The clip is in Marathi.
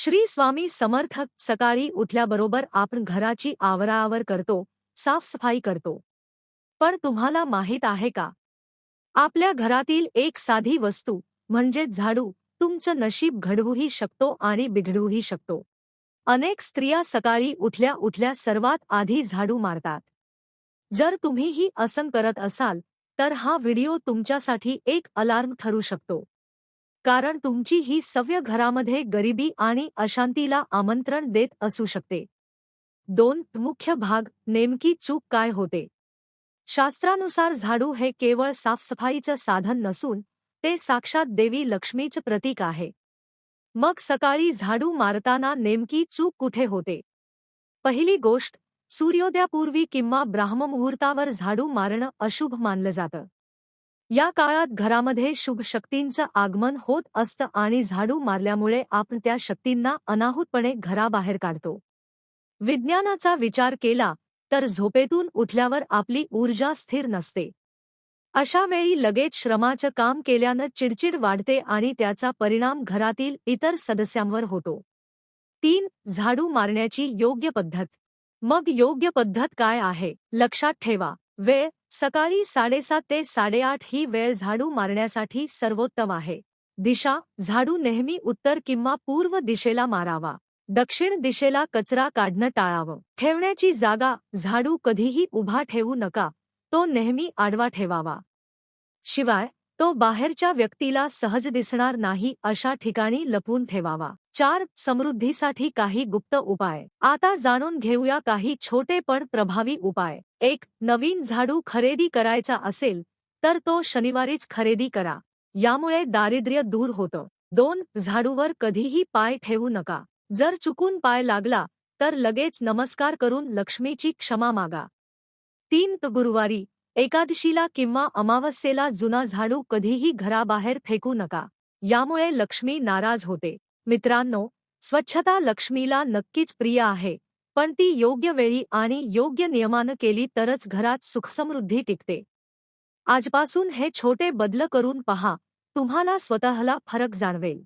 श्री स्वामी समर्थ. सकाळी उठल्याबरोबर आपण घराची आवराआवर करतो, साफसफाई करतो. पण तुम्हाला माहीत आहे का, आपल्या घरातील एक साधी वस्तू म्हणजे झाडू तुमचं नशीब घडवूही शकतो आणि बिघडवूही शकतो. अनेक स्त्रिया सकाळी उठल्या उठल्या सर्वात आधी झाडू मारतात. जर तुम्हीही असं करत असाल तर हा व्हिडिओ तुमच्यासाठी एक अलार्म ठरू शकतो. कारण तुमची ही सवय घरामध्ये गरिबी आणि अशांतीला आमंत्रण देत असू शकते. 2. मुख्य भाग. नेमकी चूक काय होते? शास्त्रानुसार झाडू हे केवळ साफसफाईचं साधन नसून ते साक्षात देवी लक्ष्मीचं प्रतीक आहे. मग सकाळी झाडू मारताना नेमकी चूक कुठे होते? पहिली गोष्ट, सूर्योदयापूर्वी किंवा ब्राह्ममुहूर्तावर झाडू मारणं अशुभ मानलं जातं. या काळात घरामध्ये शुभ शक्तींचं आगमन होत असतं आणि झाडू मारल्यामुळे आपण त्या शक्तींना अनाहूतपणे घराबाहेर काढतो. विज्ञानाचा विचार केला तर झोपेतून उठल्यावर आपली ऊर्जा स्थिर नसते. अशा वेळी लगेच श्रमाचं काम केल्यानं चिडचिड वाढते आणि त्याचा परिणाम घरातील इतर सदस्यांवर होतो. 3. झाडू मारण्याची योग्य पद्धत. मग योग्य पद्धत काय आहे? लक्षात ठेवा. वेळ. सकाळी 7:30 ते 8:30 ही वेळ झाडू मारण्यासाठी सर्वोत्तम आहे. दिशा. झाडू नेहमी उत्तर किंवा पूर्व दिशेला मारावा. दक्षिण दिशेला कचरा काढणं टाळावं. ठेवण्याची जागा. झाडू कधीही उभा ठेवू नका, तो नेहमी आडवा ठेवावा. शिवाय तो बाहेरच्या व्यक्तीला सहज दिसणार नाही अशा ठिकाणी लपवून ठेवावा. 4. समृद्धीसाठी काही गुप्त उपाय. आता जाणून घेऊया काही छोटे पण प्रभावी उपाय. 1. नवीन झाडू खरेदी करायचा असेल तर तो शनिवारीच खरेदी करा. यामुळे दारिद्र्य दूर होतं. 2. झाडूवर कधीही पाय ठेवू नका. जर चुकून पाय लागला तर लगेच नमस्कार करून लक्ष्मीची क्षमा मागा. 3. गुरुवारी, एकादशीला किंवा अमावस्येला जुना झाडू कधीही घराबाहेर फेकू नका. यामुळे लक्ष्मी नाराज होते. मित्रांनो, स्वच्छता लक्ष्मीला नक्कीच प्रिय आहे, पण ती योग्य वेळी आणि योग्य नियमानं केली तरच घरात सुखसमृद्धी टिकते. आजपासून हे छोटे बदल करून पहा, तुम्हाला स्वतःला फरक जाणवेल.